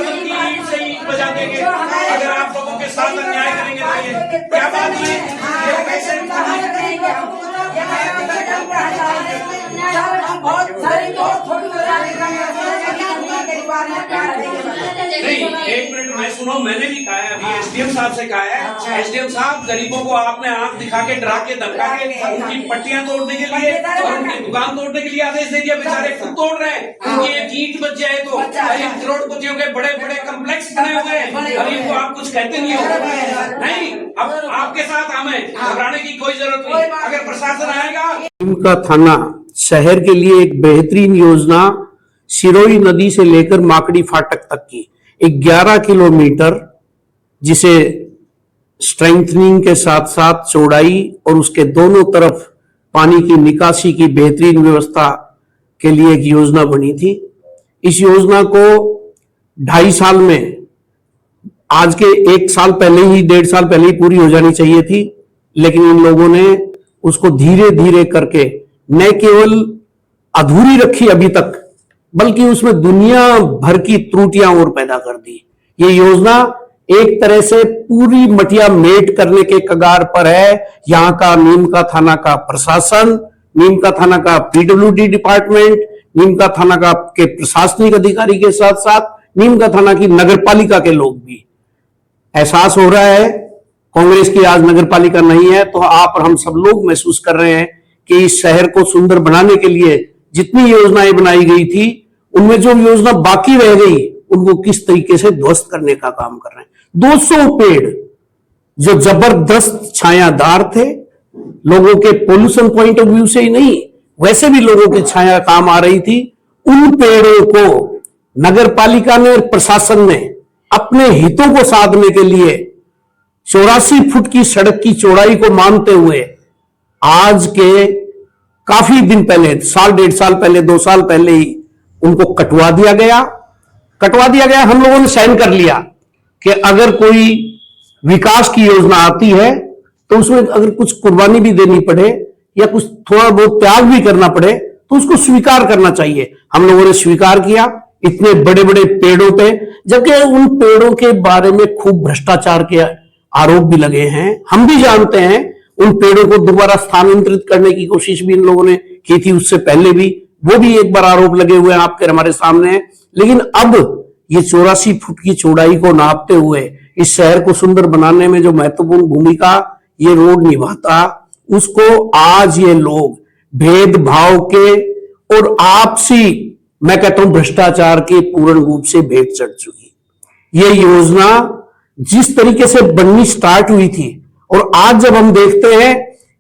प्रशासन की ईंट से ईंट बजा देंगे अगर आप लोगों के साथ अन्याय करेंगे तो ये क्या बात हुई? ये कैसे नहीं, एक मिनट मैं सुनो, मैंने भी कहा है अभी एसडीएम साहब से कहा है, एसडीएम साहब गरीबों को आपने आंख दिखा के डरा के धमका के उनकी पट्टियां तोड़ने के लिए और उनकी दुकान तोड़ने के लिए आदेश दे दिया। बेचारे खुद तोड़ रहे हैं, उनकी एक ईंट बच जाए तो करोड़पतियों के बड़े बड़े कम्प्लेक्स बने हुए हैं, अभी इनको आप कुछ कहते नहीं हो। नहीं, अब आपके साथ हमें घबराने की कोई जरूरत नहीं, अगर प्रशासन आएगा। उनका थाना शहर के लिए एक बेहतरीन योजना सिरोही नदी से लेकर माकड़ी फाटक तक की 11 किलोमीटर, जिसे स्ट्रेंथनिंग के साथ साथ चौड़ाई और उसके दोनों तरफ पानी की निकासी की बेहतरीन व्यवस्था के लिए एक योजना बनी थी। इस योजना को 2.5 साल में, आज के 1 साल पहले ही, 1.5 साल पहले ही पूरी हो जानी चाहिए थी, लेकिन इन लोगों ने उसको धीरे धीरे करके न केवल अधूरी रखी अभी तक, बल्कि उसमें दुनिया भर की त्रुटियां और पैदा कर दी। ये योजना एक तरह से पूरी मटिया मेट करने के कगार पर है। यहां का नीमका थाना का प्रशासन, नीमका थाना का पीडब्ल्यूडी डिपार्टमेंट, नीमका थाना का के प्रशासनिक अधिकारी के साथ साथ नीमका थाना की नगरपालिका के लोग भी। एहसास हो रहा है कांग्रेस की आज नगरपालिका नहीं है, तो आप और हम सब लोग महसूस कर रहे हैं कि इस शहर को सुंदर बनाने के लिए जितनी योजनाएं बनाई गई थी, उनमें जो योजना बाकी रह गई उनको किस तरीके से ध्वस्त करने का काम कर रहे हैं। 200 पेड़ जो जबरदस्त छायादार थे, लोगों के पोल्यूशन पॉइंट ऑफ व्यू से ही नहीं, वैसे भी लोगों की छाया काम आ रही थी, उन पेड़ों को नगरपालिका ने और प्रशासन ने अपने हितों को साधने के लिए 84 फुट की सड़क की चौड़ाई को मानते हुए आज के काफी दिन पहले, 1.5 साल पहले, 2 साल पहले ही उनको कटवा दिया गया। हम लोगों ने साइन कर लिया कि अगर कोई विकास की योजना आती है तो उसमें अगर कुछ कुर्बानी भी देनी पड़े या कुछ थोड़ा बहुत त्याग भी करना पड़े तो उसको स्वीकार करना चाहिए। हम लोगों ने स्वीकार किया इतने बड़े बड़े पेड़ों पे, जबकि उन पेड़ों के बारे में खूब भ्रष्टाचार के आरोप भी लगे हैं। हम भी जानते हैं उन पेड़ों को दोबारा स्थानांतरित करने की कोशिश भी इन लोगों ने की थी, उससे पहले भी, वो भी एक बार आरोप लगे हुए हैं आपके हमारे सामने हैं। लेकिन अब ये 84 फुट की चौड़ाई को नापते हुए इस शहर को सुंदर बनाने में जो महत्वपूर्ण भूमिका ये रोड निभाता, उसको आज ये लोग भेदभाव के और आपसी, मैं कहता हूं भ्रष्टाचार के पूर्ण रूप से भेद चढ़ चुकी। ये योजना जिस तरीके से बननी स्टार्ट हुई थी और आज जब हम देखते हैं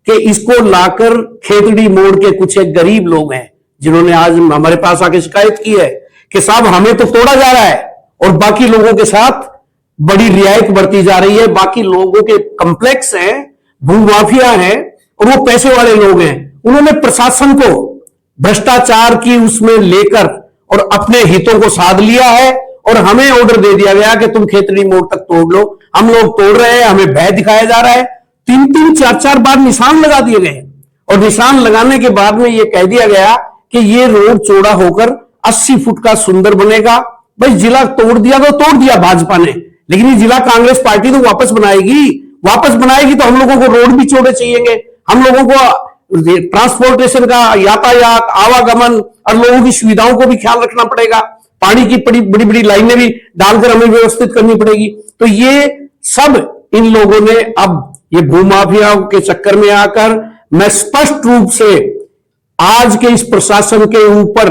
कि इसको लाकर खेतड़ी मोड़ के कुछ एक गरीब लोग हैं जिन्होंने आज हमारे पास आके शिकायत की है कि साहब हमें तो तोड़ा जा रहा है और बाकी लोगों के साथ बड़ी रियायत बढ़ती जा रही है। बाकी लोगों के कॉम्प्लेक्स हैं, भूमाफिया हैं और वो पैसे वाले लोग हैं। उन्होंने प्रशासन को भ्रष्टाचार की उसमें लेकर और अपने हितों को साध लिया है और हमें ऑर्डर दे दिया गया कि तुम खेतड़ी मोड़ तक तोड़ लो। हम लोग तोड़ रहे हैं, हमें भय दिखाया जा रहा है। 3-3, 4-4 बार निशान लगा दिए गए और निशान लगाने के बाद में यह कह दिया गया कि ये रोड चौड़ा होकर 80 फुट का सुंदर बनेगा। भाई जिला तोड़ दिया तो तोड़ दिया भाजपा ने, लेकिन ये जिला कांग्रेस पार्टी तो वापस बनाएगी तो हम लोगों को रोड भी चौड़े चाहिएंगे, हम लोगों को ट्रांसपोर्टेशन का, यातायात, आवागमन और लोगों की सुविधाओं को भी ख्याल रखना पड़ेगा। पानी की बड़ी बड़ी लाइनें भी डालकर हमें व्यवस्थित करनी पड़ेगी। तो ये सब इन लोगों ने अब ये भूमाफिया के चक्कर में आकर, मैं स्पष्ट रूप से आज के इस प्रशासन के ऊपर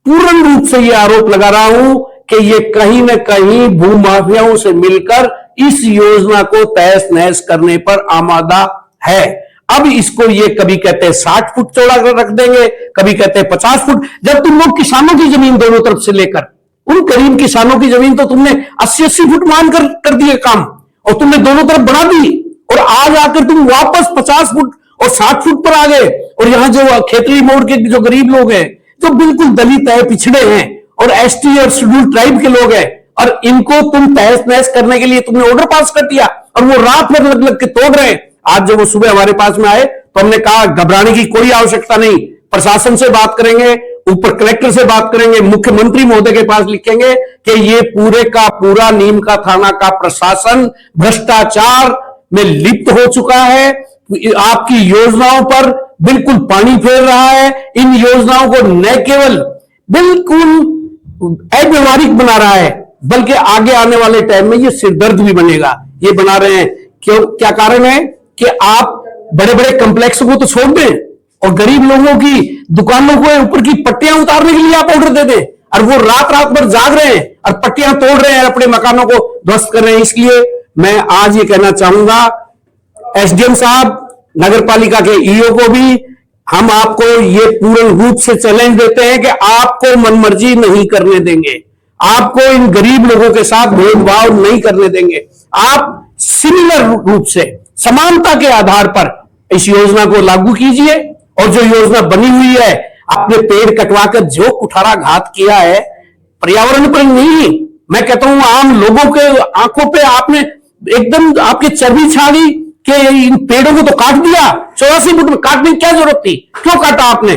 पूर्ण रूप से ये आरोप लगा रहा हूं कि ये कहीं ना कहीं भूमाफियाओं से मिलकर इस योजना को तहस नहस करने पर आमादा है। अब इसको ये कभी कहते हैं 60 फुट चौड़ा रख देंगे, कभी कहते हैं 50 फुट। जब तुम लोग किसानों की जमीन दोनों तरफ से लेकर, उन गरीब किसानों की जमीन तो तुमने 80-80 फुट मान कर दिए काम और तुमने दोनों तरफ बढ़ा दी और आज आकर तुम वापस 50 फुट और 60 फुट पर आ गए। और यहां जो खेतड़ी मोड़ के जो गरीब लोग हैं, जो बिल्कुल दलित है, पिछड़े हैं और एसटी और शेड्यूल ट्राइब के लोग हैं, और इनको तुम तहस नहस करने के लिए तुमने ऑर्डर पास कर दिया और वो रात भर लग लग के तोड़ रहे हैं। आज जब वो सुबह हमारे पास में आए तो हमने कहा घबराने की कोई आवश्यकता नहीं, प्रशासन से बात करेंगे ऊपर कलेक्टर से बात करेंगे, मुख्यमंत्री महोदय के पास लिखेंगे कि ये पूरे का पूरा नीम का थाना का प्रशासन भ्रष्टाचार में लिप्त हो चुका है, आपकी योजनाओं पर बिल्कुल पानी फेर रहा है, इन योजनाओं को न केवल बिल्कुल अव्यवहारिक बना रहा है बल्कि आगे आने वाले टाइम में ये सिरदर्द भी बनेगा। ये बना रहे हैं क्यों? क्या कारण है कि आप बड़े बड़े कम्प्लेक्स को तो छोड़ दें और गरीब लोगों की दुकानों को ऊपर की पट्टियां उतारने के लिए आप ऑर्डर दे दें, और वो रात रात भर जाग रहे हैं और पट्टियां तोड़ रहे हैं, अपने मकानों को ध्वस्त कर रहे हैं। इसलिए मैं आज ये कहना चाहूंगा एसडीएम साहब, नगर पालिका के ईओ को भी हम आपको ये पूर्ण रूप से चैलेंज देते हैं कि आपको मनमर्जी नहीं करने देंगे, आपको इन गरीब लोगों के साथ भेदभाव नहीं करने देंगे। आप सिमिलर रूप से समानता के आधार पर इस योजना को लागू कीजिए, और जो योजना बनी हुई है, आपने पेड़ कटवाकर जो कुठारा घात किया है पर्यावरण पर नहीं, मैं कहता हूं आम लोगों के आंखों पे आपने एकदम आपके चर्बी छा गई कि इन पेड़ों को तो काट दिया, 84 फुट में काटने की क्या जरूरत थी? क्यों काटा आपने?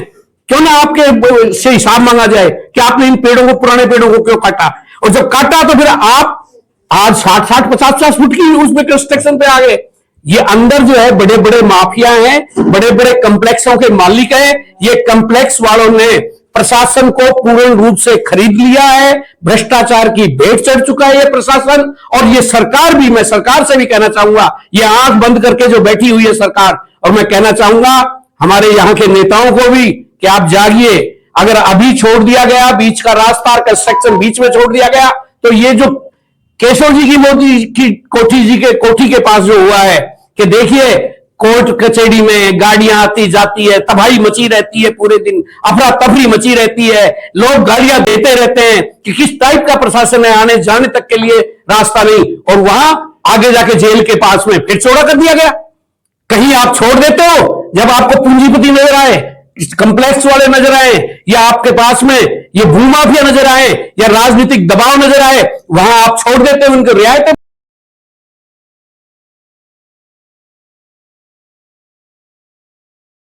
क्यों ना आपके से हिसाब मांगा जाए कि आपने इन पेड़ों को, पुराने पेड़ों को क्यों काटा? और जब काटा तो फिर आप आज 60-60, 50-50 फुट की उसमें कंस्ट्रक्शन पे आ गए। ये अंदर जो है बड़े बड़े माफिया हैं, बड़े बड़े कम्प्लेक्सों के मालिक हैं। ये कम्प्लेक्स वालों ने प्रशासन को पूर्ण रूप से खरीद लिया है, भ्रष्टाचार की भेंट चढ़ चुका है ये प्रशासन। और ये सरकार भी, मैं सरकार से भी कहना चाहूंगा, ये आंख बंद करके जो बैठी हुई है सरकार, और मैं कहना चाहूंगा हमारे यहाँ के नेताओं को भी कि आप जागिए। अगर अभी छोड़ दिया गया बीच का रास्ता, कंस्ट्रक्शन बीच में छोड़ दिया गया, तो ये जो केशव जी की मोदी की कोठी के पास जो हुआ है कि देखिए कोर्ट कचहरी में गाड़ियां आती जाती है, तबाही मची रहती है, पूरे दिन अफरा तफरी मची रहती है, लोग गालियां देते रहते हैं कि किस टाइप का प्रशासन है, आने जाने तक के लिए रास्ता नहीं, और वहां आगे जाके जेल के पास में फिर चौड़ा कर दिया गया। कहीं आप छोड़ देते हो जब आपको पूंजीपति नजर आए, कम्प्लेक्स वाले नजर आए, या आपके पास में ये भूमाफिया नजर आए, या राजनीतिक दबाव नजर आए, वहां आप छोड़ देते हो, उनको रियायतें